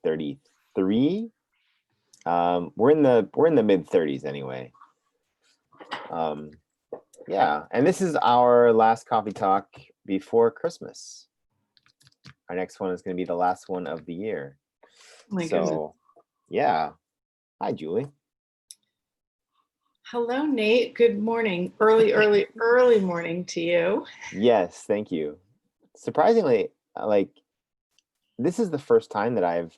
33. We're in the mid 30s anyway. Yeah, and this is our last coffee talk before Christmas. Our next one is going to be the last one of the year. My goodness. So, yeah. Hi, Julie. Hello, Nate. Good morning. Early morning to you. Yes, thank you. Surprisingly, this is the first time that I've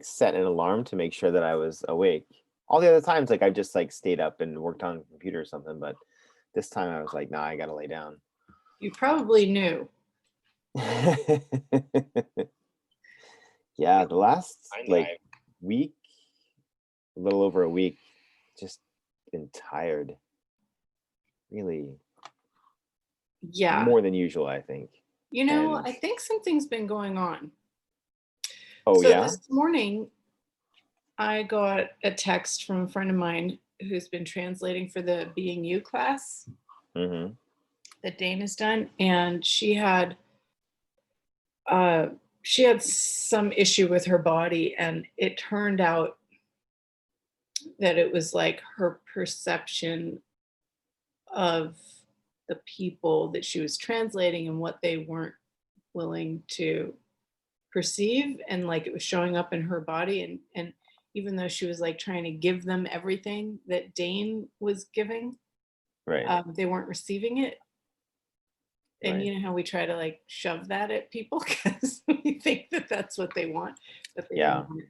set an alarm to make sure that I was awake. All the other times, I've just stayed up and worked on the computer or something, but this time I was like, nah, I gotta lay down. You probably knew. Yeah, the last week, a little over a week, just been tired. Really. Yeah. More than usual, I think. I think something's been going on. Oh, so yeah? This morning, I got a text from a friend of mine who's been translating for the Being You class that Dane has done, and she had some issue with her body, and it turned out that it was her perception of the people that she was translating and what they weren't willing to perceive, and it was showing up in her body, and even though she was trying to give them everything that Dane was giving, right, they weren't receiving it. And right. you know how we try to shove that at people because we think that that's what they want, but they don't want it.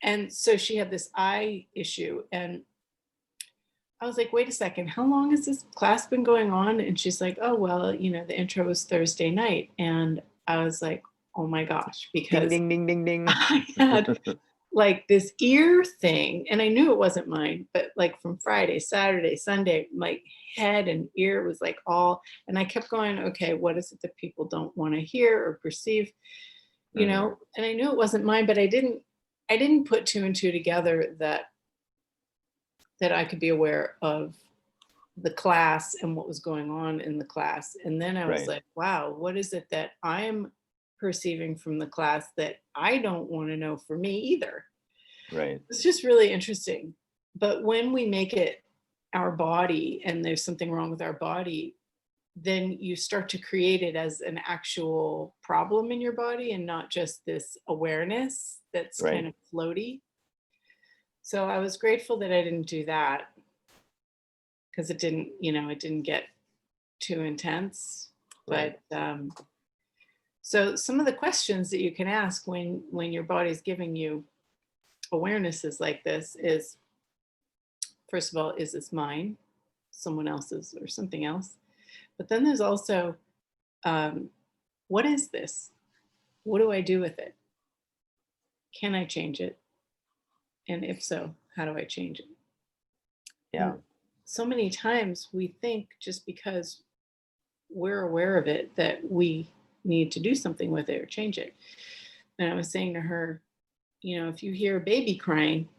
And so she had this eye issue, and I was like, wait a second, how long has this class been going on? And she's like, oh, well, the intro was Thursday night. And I was like, oh my gosh, because ding, ding, ding, ding, ding. I had this ear thing, and I knew it wasn't mine, but from Friday, Saturday, Sunday, my head and ear was all, and I kept going, okay, what is it that people don't want to hear or perceive, and I knew it wasn't mine, but I didn't put two and two together that I could be aware of the class and what was going on in the class. And then I was like, wow, what is it that I'm perceiving from the class that I don't want to know for me either? Right. It's just really interesting. But when we make it our body and there's something wrong with our body, then you start to create it as an actual problem in your body and not just this awareness that's kind of floaty. So I was grateful that I didn't do that, because it didn't get too intense. But so some of the questions that you can ask when your body's giving you awarenesses like this is, first of all, is this mine, someone else's, or something else? But then there's also, what is this? What do I do with it? Can I change it? And if so, how do I change it? Yeah. And so many times we think just because we're aware of it that we need to do something with it or change it. And I was saying to her, if you hear a baby crying,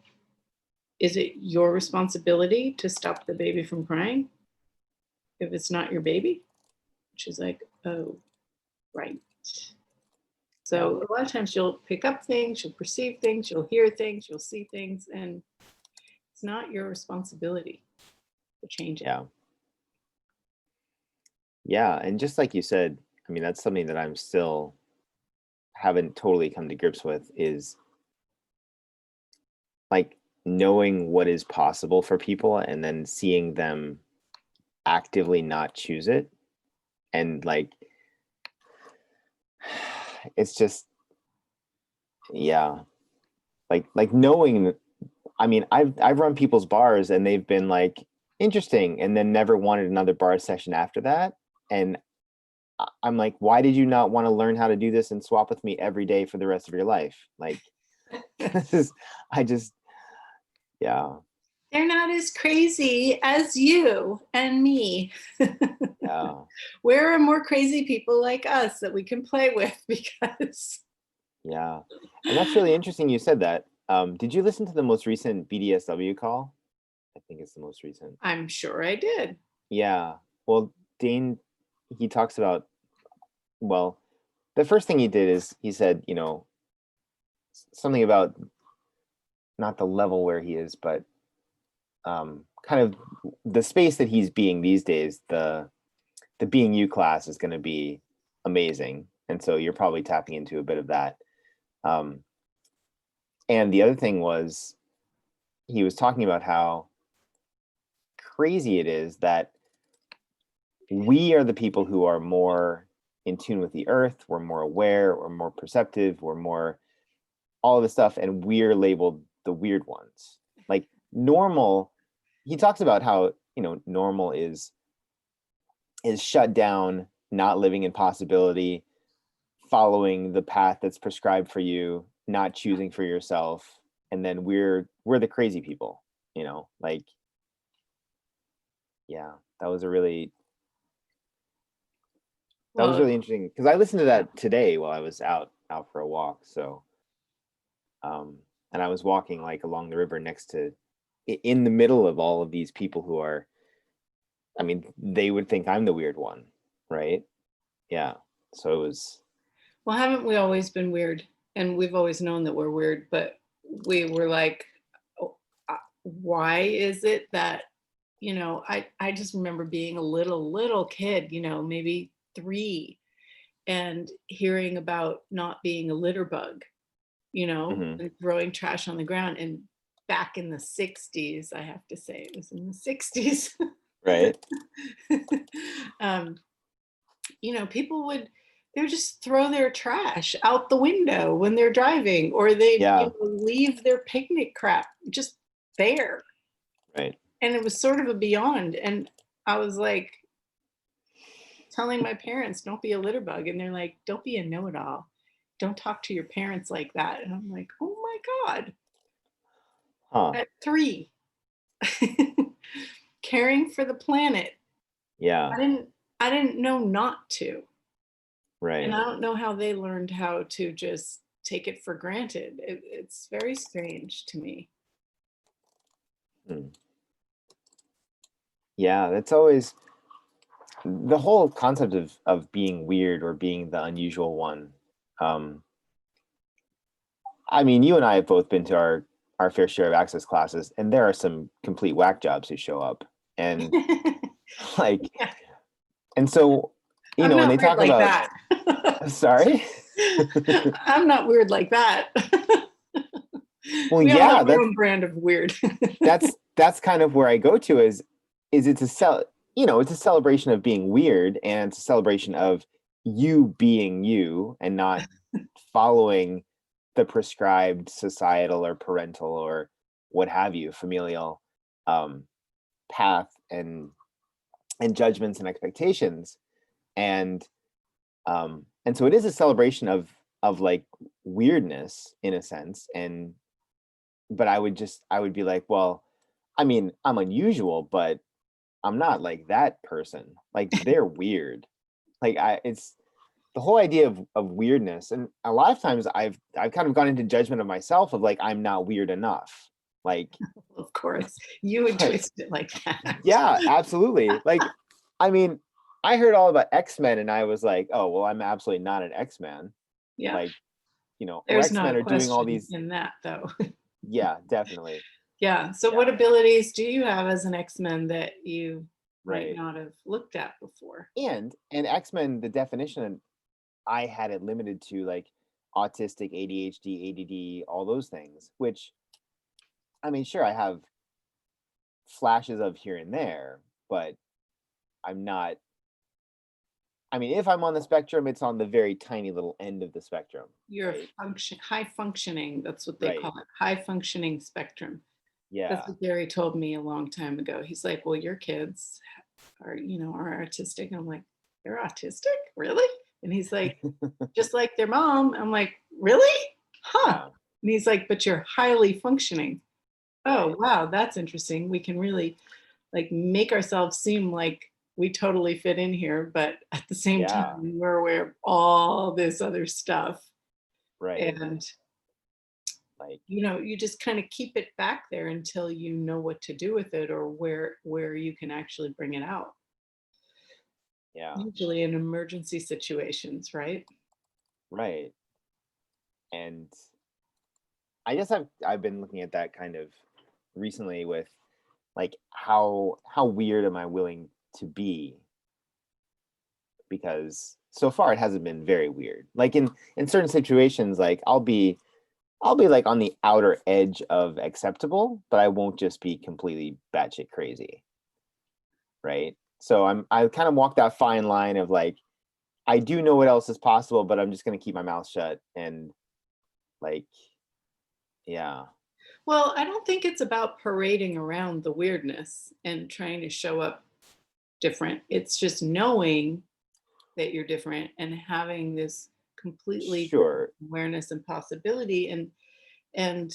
is it your responsibility to stop the baby from crying if it's not your baby? She's like, oh, right. So a lot of times you'll pick up things, you'll perceive things, you'll hear things, you'll see things, and it's not your responsibility to change it. Yeah, and just like you said, I mean, that's something that I'm still haven't totally come to grips with, is knowing what is possible for people and then seeing them actively not choose it. And it's just, yeah, knowing, I mean, I've run people's bars and they've been interesting, and then never wanted another bar session after that. And I'm like, why did you not want to learn how to do this and swap with me every day for the rest of your life? Yeah. They're not as crazy as you and me. Yeah. Where are more crazy people like us that we can play with? Because yeah. And that's really interesting you said that. Did you listen to the most recent BDSW call? I think it's the most recent. I'm sure I did. Yeah. Well, Dane, he talks about, well, the first thing he did is he said, something about not the level where he is, but kind of the space that he's being these days. The being you class is going to be amazing, and so you're probably tapping into a bit of that. And the other thing was, he was talking about how crazy it is that we are the people who are more in tune with the earth. We're more aware, we're more perceptive, we're more all of this stuff, and we're labeled the weird ones. Like normal, he talks about how normal is shut down, not living in possibility, following the path that's prescribed for you, not choosing for yourself, and then we're the crazy people, like, yeah, that was really interesting, because I listened to that today while I was out for a walk. So and I was walking like along the river next to, in the middle of all of these people who are, I mean, they would think I'm the weird one, right? Yeah. So it was. Well, haven't we always been weird? And we've always known that we're weird, but we were like, oh, why is it that, I just remember being a little kid, maybe 3, and hearing about not being a litter bug, Mhm. and throwing trash on the ground. And back in the 60s, I have to say, it was in the 60s. Right. People they would just throw their trash out the window when they're driving, or they'd Yeah. leave their picnic crap just there. Right. And it was sort of a beyond. And I was like telling my parents, don't be a litter bug. And they're like, don't be a know-it-all. Don't talk to your parents like that. And I'm like, oh my God. Huh. At 3, caring for the planet. Yeah. I didn't know not to. Right. And I don't know how they learned how to just take it for granted. It's very strange to me. Hmm. Yeah, that's always the whole concept of being weird or being the unusual one. I mean, you and I have both been to our fair share of access classes, and there are some complete whack jobs who show up, and like, Yeah, and so I'm when not they weird talk like about, that. sorry. I'm not weird like that. Well, We all have yeah, our own brand of weird. that's kind of where I go to, is it's it's a celebration of being weird, and it's a celebration of you being you and not following the prescribed societal or parental or what have you, familial um, path and judgments and expectations. And so it is a celebration of like weirdness in a sense. And but I would be like, well, I mean, I'm unusual, but I'm not like that person. Like, they're weird. Like, it's the whole idea of weirdness. And a lot of times I've kind of gone into judgment of myself of like, I'm not weird enough. Like, Of course, you would like, twist it like that. yeah, absolutely. Like, I mean, I heard all about X-Men and I was like, oh, well, I'm absolutely not an X-Man. Yeah, Like, there's not X-Men a are doing all question these. in that, though. Yeah, definitely. Yeah. So, what Yeah, abilities do you have as an X-Men that you might right. not have looked at before? And X-Men, the definition, I had it limited to like autistic, ADHD, ADD, all those things, which, I mean, sure, I have flashes of here and there, but I'm not. I mean, if I'm on the spectrum, it's on the very tiny little end of the spectrum, You're right? high functioning. That's what they Right. call it. High functioning spectrum. That's Yeah. what Gary told me a long time ago. He's like, well, your kids are artistic. And I'm like, they're autistic? Really? And he's like, just like their mom. I'm like, really? Huh. Yeah. And he's like, but you're highly functioning. Oh, Right. wow, that's interesting. We can really like make ourselves seem like we totally fit in here, but at the same time, Yeah. we're aware of all this other stuff. Right. And Like, you just kind of keep it back there until you know what to do with it, or where you can actually bring it out. yeah. Usually in emergency situations, right? Right. And I guess I've been looking at that kind of recently with like how weird am I willing to be? Because so far it hasn't been very weird. Like in certain situations, like I'll be like on the outer edge of acceptable, but I won't just be completely batshit crazy, right? So I kind of walk that fine line of like I do know what else is possible, but I'm just gonna keep my mouth shut and like yeah, Well, I don't think it's about parading around the weirdness and trying to show up different. It's just knowing that you're different and having this completely different sure, awareness and possibility. And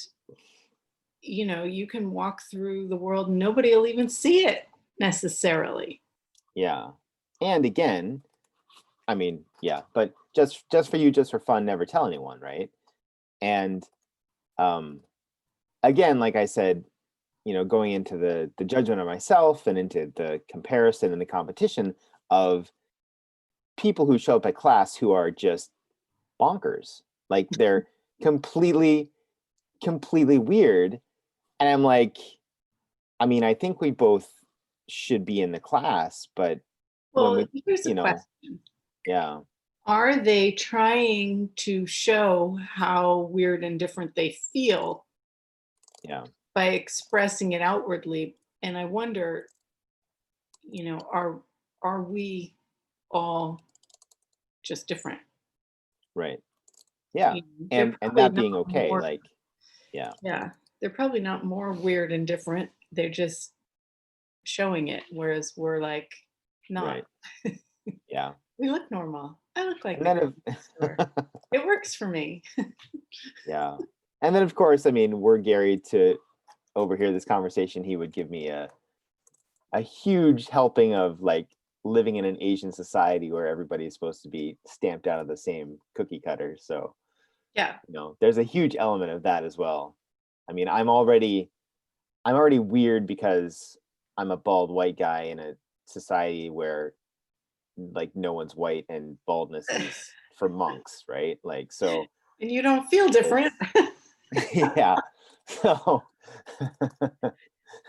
you can walk through the world and nobody will even see it necessarily. yeah. And again, I mean, yeah, but just for you, just for fun, never tell anyone, right? And um again, like I said, going into the judgment of myself and into the comparison and the competition of people who show up at class who are just bonkers. Like they're completely, completely weird. And I'm like, I mean, I think we both should be in the class, but when Well, we, here's a you know, question. yeah, Are they trying to show how weird and different they feel yeah, by expressing it outwardly? And I wonder, are we all just different? right. Yeah. They're And probably that not being okay, more, like, yeah, yeah, they're probably not more weird and different. They're just showing it, whereas we're like not. right. Yeah. We look normal. I look like And the then girl next door. if It works for me. yeah. And then of course, I mean, were Gary to overhear this conversation, he would give me a huge helping of like living in an Asian society where everybody is supposed to be stamped out of the same cookie cutter. So, Yeah. there's a huge element of that as well. I mean, I'm already weird because I'm a bald white guy in a society where like no one's white and baldness is for monks, right? Like so And you don't feel different. it's yeah. So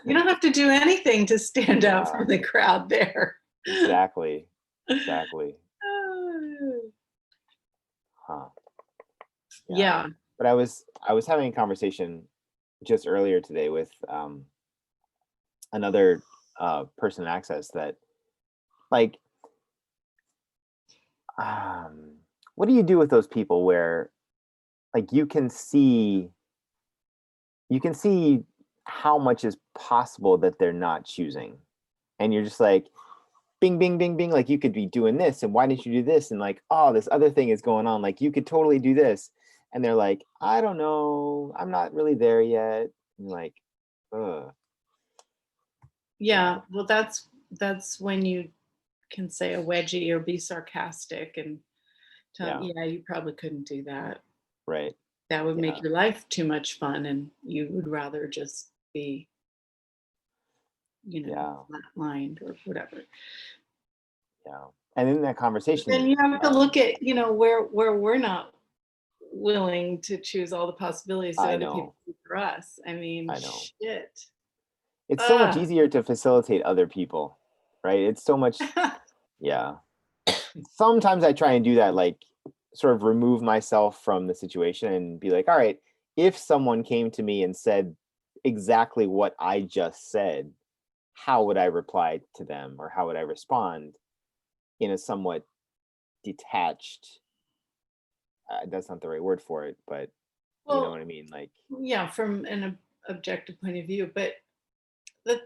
You don't have to do anything to stand out yeah, from the crowd there. exactly. Exactly. Huh. Yeah. Yeah. But I was having a conversation just earlier today with another person in Access that like um what do you do with those people where like you can see how much is possible that they're not choosing, and you're just like bing bing bing bing, like you could be doing this and why didn't you do this, and like oh this other thing is going on, like you could totally do this, and they're like I don't know, I'm not really there yet, and like ugh, yeah, Yeah. Well, that's when you can say a wedgie or be sarcastic and tell them, yeah, yeah, you probably couldn't do that. right, That would yeah, make your life too much fun and you would rather just be, yeah, flatlined or whatever. yeah, and in that Then conversation you have to look at, where we're not willing to choose all the possibilities that I other people know, see for us. I mean, I know shit. it's so much Ah. easier to facilitate other people, right? It's so much, yeah. Sometimes I try and do that, like sort of remove myself from the situation and be like, all right, if someone came to me and said exactly what I just said, how would I reply to them or how would I respond in a somewhat detached, that's not the right word for it, but you know Well, what I mean? Like, yeah, from an objective point of view, but the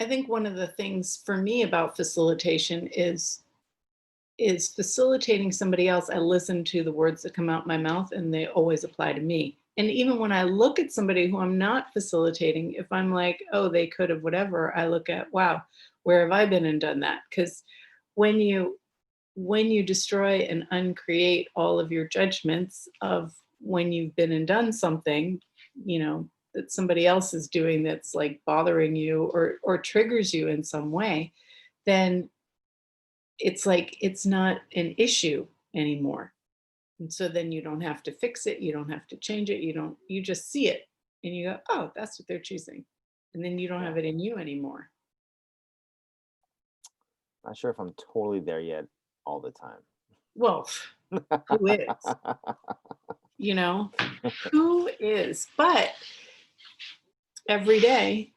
I think one of the things for me about facilitation is facilitating somebody else. I listen to the words that come out my mouth and they always apply to me. And even when I look at somebody who I'm not facilitating, if I'm like, oh, they could have whatever, I look at, wow, where have I been and done that? Because when you destroy and uncreate all of your judgments of when you've been and done something, that somebody else is doing that's like bothering you or triggers you in some way, then it's like it's not an issue anymore. And so then you don't have to fix it, you don't have to change it, you just see it and you go, oh, that's what they're choosing. And then you don't have Yeah. it in you anymore. Not sure if I'm totally there yet all the time. Well, who is? You know, who is? But every day,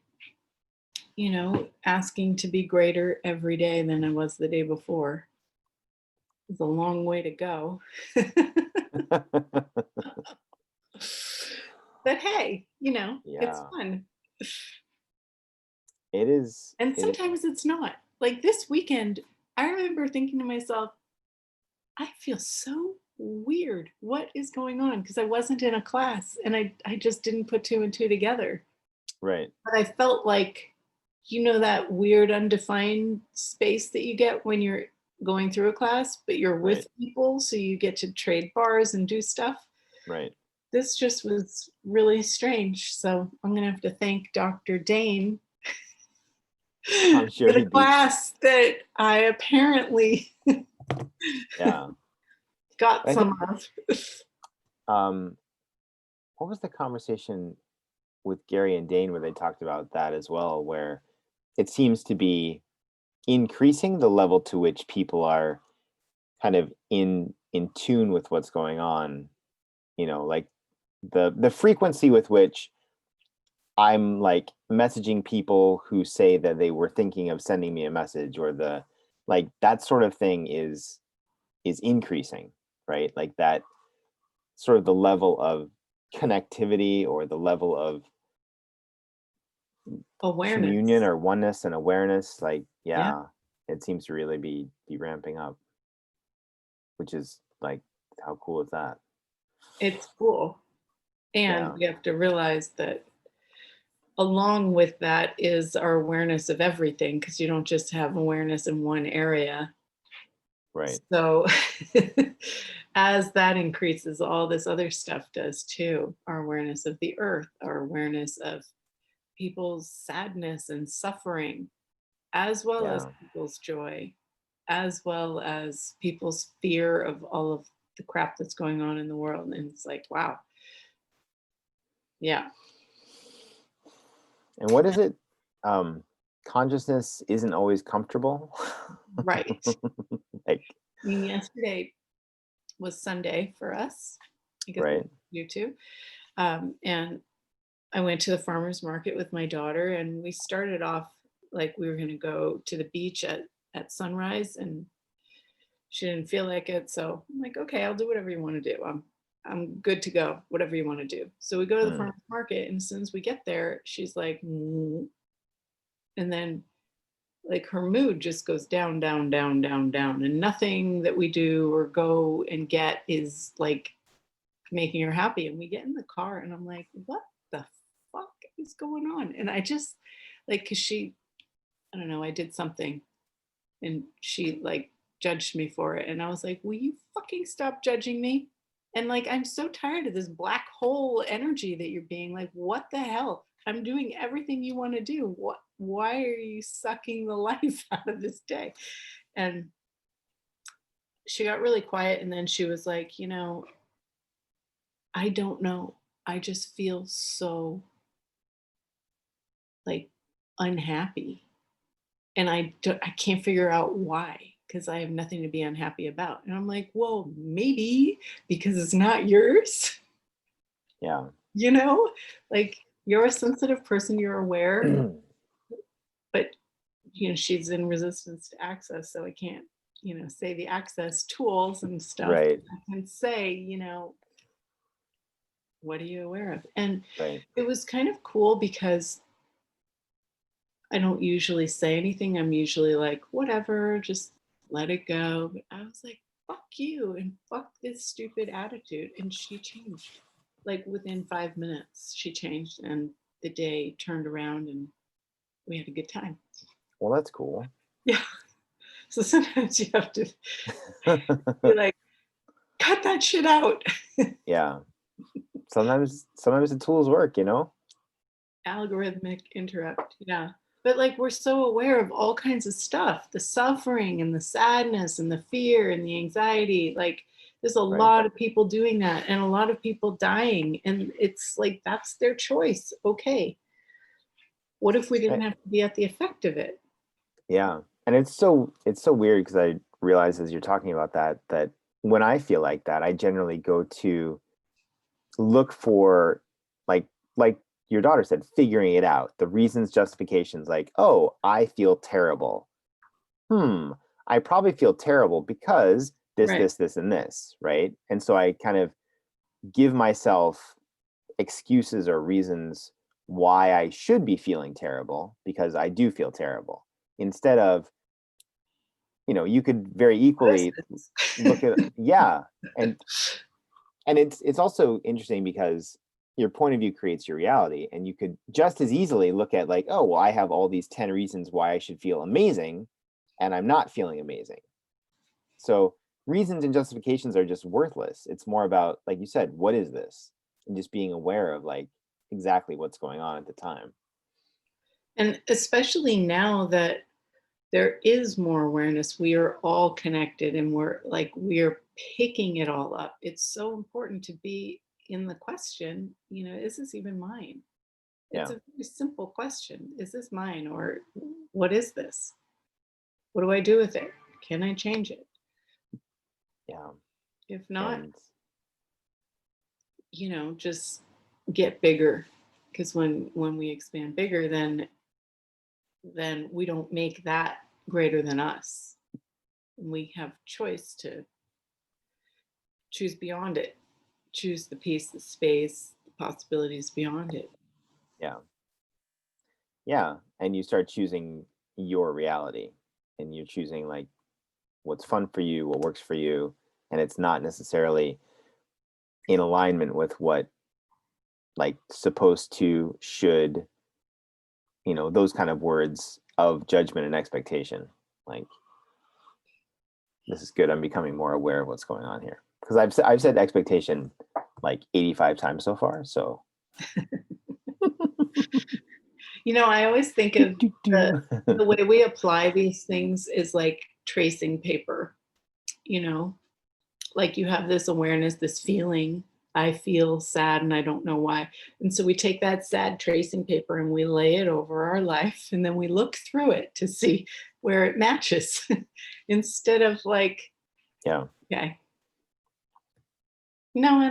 asking to be greater every day than I was the day before is a long way to go. But hey, it's Yeah, fun. it is. And It. sometimes it's not. Like this weekend, I remember thinking to myself, I feel so weird. What is going on? Because I wasn't in a class and I just didn't put two and two together. Right. But I felt like, that weird undefined space that you get when you're going through a class, but you're Right. with people. So you get to trade bars and do stuff. Right. This just was really strange. So I'm going to have to thank Dr. Dane I'm sure for the he'd be. class that I apparently Yeah. got I think. some of. What was the conversation with Gary and Dane where they talked about that as well, where it seems to be increasing the level to which people are kind of in tune with what's going on, like the frequency with which I'm like messaging people who say that they were thinking of sending me a message, or the like that sort of thing is increasing, right? Like that sort of the level of connectivity or the level of communion Awareness. or oneness and awareness, like Yeah, yeah, it seems to really be ramping up, which is like, how cool is that? it's cool. And Yeah. we have to realize that along with that is our awareness of everything, because you don't just have awareness in one area. Right. So as that increases, all this other stuff does too. Our awareness of the earth, our awareness of people's sadness and suffering, as well as Yeah. people's joy, as well as people's fear of all of the crap that's going on in the world. And it's like, wow. Yeah. And what is it? Consciousness isn't always comfortable. Right. Like, I mean, yesterday was Sunday for us because right. you too. And I went to the farmer's market with my daughter, and we started off like we were going to go to the beach at sunrise, and she didn't feel like it. So I'm like, okay, I'll do whatever you want to do. I'm good to go, whatever you want to do. So we go to the Mm, farmer's market, and as soon as we get there, she's like, "Mm," and then like her mood just goes down, down, down, down, down. And nothing that we do or go and get is like making her happy. And we get in the car and I'm like, what the fuck is going on? And I just like, cause I don't know, I did something and she like judged me for it. And I was like, will you fucking stop judging me? And like, I'm so tired of this black hole energy that you're being like, what the hell? I'm doing everything you want to do. Why are you sucking the life out of this day? And she got really quiet. And then she was like, I don't know. I just feel so like unhappy. And I can't figure out why, because I have nothing to be unhappy about. And I'm like, well, maybe because it's not yours, yeah. like you're a sensitive person, you're aware, but she's in resistance to access. So I can't, say the access tools and stuff. Right. I can say, what are you aware of? And Right. it was kind of cool because I don't usually say anything. I'm usually like, whatever, just let it go. But I was like, fuck you and fuck this stupid attitude. And she changed. Like within 5 minutes, she changed and the day turned around and we had a good time. Well, that's cool. Yeah. So sometimes you have to be like, cut that shit out. Yeah. Sometimes the tools work, Algorithmic interrupt. Yeah. But like we're so aware of all kinds of stuff, the suffering and the sadness and the fear and the anxiety. Like There's a Right. lot of people doing that and a lot of people dying. And it's like, that's their choice. Okay. What if we didn't I- have to be at the effect of it? yeah. And it's so weird because I realize as you're talking about that when I feel like that, I generally go to look for like like your daughter said, figuring it out, the reasons, justifications, like, oh, I feel terrible. I probably feel terrible because this, Right. this, and this, right? And so I kind of give myself excuses or reasons why I should be feeling terrible because I do feel terrible. Instead of, you could very What is equally this? look at, yeah, and it's also interesting because your point of view creates your reality, and you could just as easily look at like, oh, well, I have all these 10 reasons why I should feel amazing and I'm not feeling amazing. So reasons and justifications are just worthless. It's more about, like you said, what is this? And just being aware of like exactly what's going on at the time. And especially now that there is more awareness, we are all connected and we're picking it all up. It's so important to be in the question, is this even mine? It's Yeah. a very simple question. Is this mine? Or what is this? What do I do with it? Can I change it? Yeah. If not, And just get bigger. Because when we expand bigger, then we don't make that greater than us. We have choice to choose beyond it, choose the peace, the space, the possibilities beyond it. yeah. Yeah. And you start choosing your reality, and you're choosing like what's fun for you, what works for you. And it's not necessarily in alignment with what like supposed to, should, those kind of words of judgment and expectation. Like, this is good. I'm becoming more aware of what's going on here because I've said expectation like 85 times so far. So I always think do, of do, the do. the way we apply these things is like tracing paper, you know, like you have this awareness, this feeling. I feel sad and I don't know why. And so we take that sad tracing paper and we lay it over our life and then we look through it to see where it matches instead of like, Yeah. okay, no, I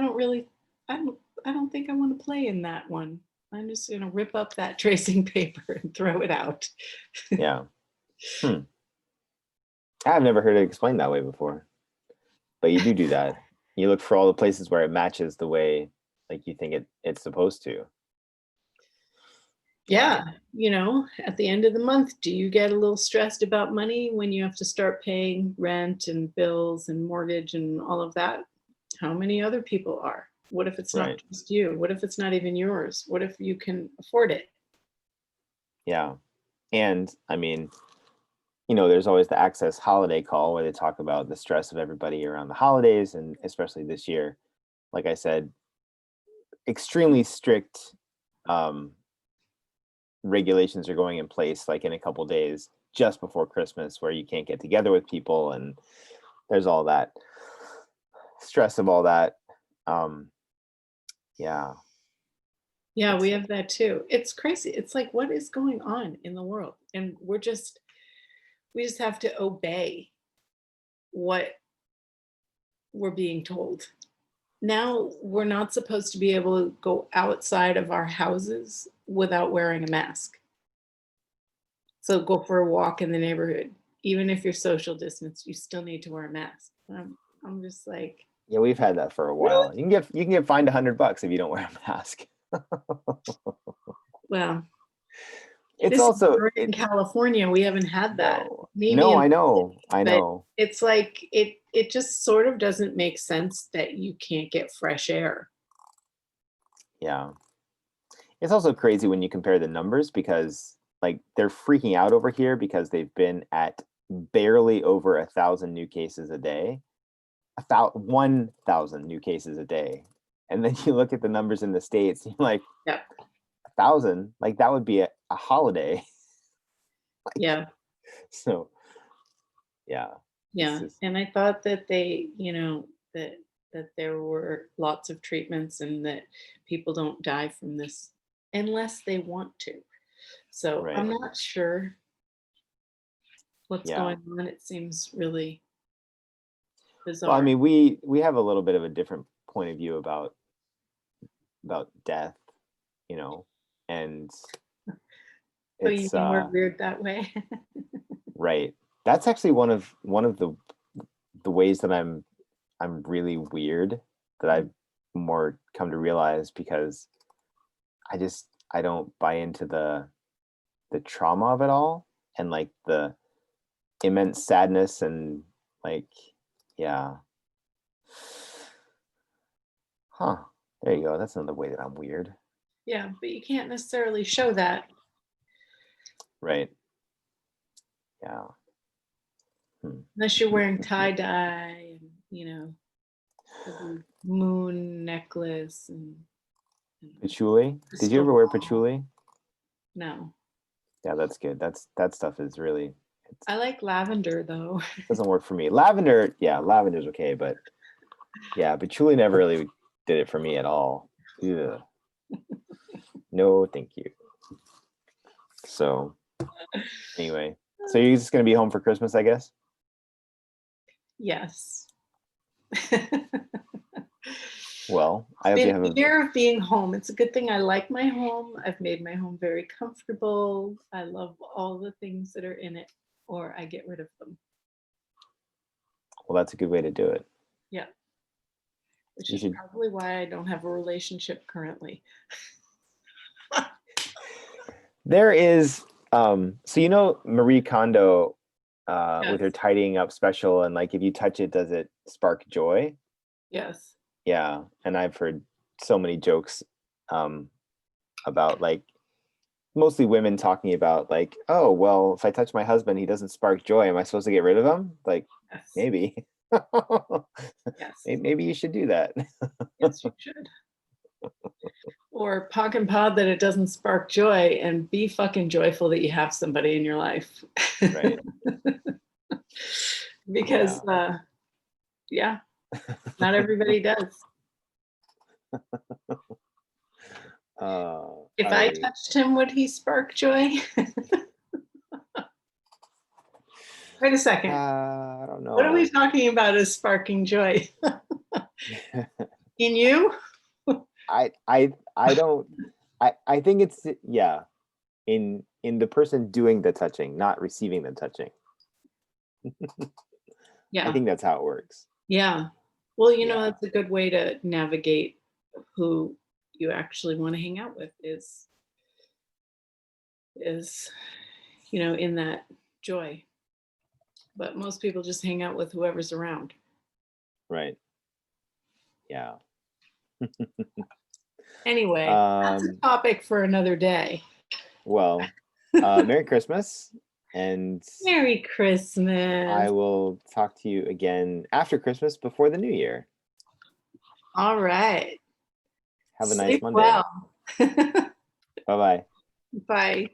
don't, I don't think I want to play in that one. I'm just going to rip up that tracing paper and throw it out. Yeah. Hmm. I've never heard it explained that way before, but you do that. You look for all the places where it matches the way like you think it's supposed to. Yeah, Wow. at the end of the month, do you get a little stressed about money when you have to start paying rent and bills and mortgage and all of that? How many other people are? What if it's not Right. just you? What if it's not even yours? What if you can afford it? Yeah. And I mean, there's always the Access holiday call where they talk about the stress of everybody around the holidays, and especially this year, like I said, extremely strict um, regulations are going in place, like in a couple days just before Christmas, where you can't get together with people, and there's all that stress of all that. Um, yeah, Yeah, we it's have that too. It's crazy. It's like, what is going on in the world? And we just have to obey what we're being told. Now we're not supposed to be able to go outside of our houses without wearing a mask. So go for a walk in the neighborhood. Even if you're social distance, you still need to wear a mask. I'm just like, yeah, we've had that for a really? while. You can get fined $100 if you don't wear a mask. Well, It's this is also Northern California. We haven't had that. no, Maybe no, in, I know, I but know. it's like it just sort of doesn't make sense that you can't get fresh air. Yeah. It's also crazy when you compare the numbers because like they're freaking out over here because they've been at barely over 1,000 new cases a day, 1,000 new cases a day, and then you look at the numbers in the states, you're like Yeah. 1,000, like that would be a holiday. Like, Yeah. so yeah, it's Yeah. just And I thought that that there were lots of treatments and that people don't die from this unless they want to. So Right. I'm not sure what's Yeah. going on. It seems really bizarre. Well, I mean, we have a little bit of a different point of view about death, you know, and So you it's mean we're weird that way? right. That's actually one of the ways that I'm really weird, that I've more come to realize, because I don't buy into the trauma of it all, and like the immense sadness, and like, yeah. Huh. There you go. That's another way that I'm weird. Yeah, but you can't necessarily show that. Right. Yeah. Unless you're wearing tie-dye and, the moon necklace and Patchouli. Did you ever wear patchouli? No. Yeah, that's good. That stuff is really, I like lavender though. doesn't work for me. Lavender, yeah, lavender's okay, but yeah, patchouli never really did it for me at all. Ugh. No, thank you. So anyway, so you're just gonna be home for Christmas, I guess? Yes. Well, I hope Been you have a year of being home. It's a good thing I like my home. I've made my home very comfortable. I love all the things that are in it, or I get rid of them. well, that's a good way to do it. Yeah. Which You is should. probably why I don't have a relationship currently. There is, so you know Marie Kondo, with her Yes. tidying up special, and like if you touch it, does it spark joy? Yes. Yeah, and I've heard so many jokes about, like, mostly women talking about, like, oh, well, if I touch my husband, he doesn't spark joy. Am I supposed to get rid of him? Like, Yes. maybe. Yes. Maybe you should do that. Yes, you should. Or pock and pod that it doesn't spark joy, and be fucking joyful that you have somebody in your life. Right. Because yeah, not everybody does. If I alrighty. touched him, would he spark joy? Wait a second. I don't know. What are we talking about as sparking joy? In you? I don't. I think it's, yeah, in the person doing the touching, not receiving the touching. Yeah. I think that's how it works. Yeah. Well, Yeah. that's a good way to navigate who you actually want to hang out with is in that joy. But most people just hang out with whoever's around. Right. Yeah. Anyway, that's a topic for another day. Well, Merry Christmas, and Merry Christmas. I will talk to you again after Christmas, before the new year. All right. Have a Sleep nice Monday. well. Bye-bye. Bye.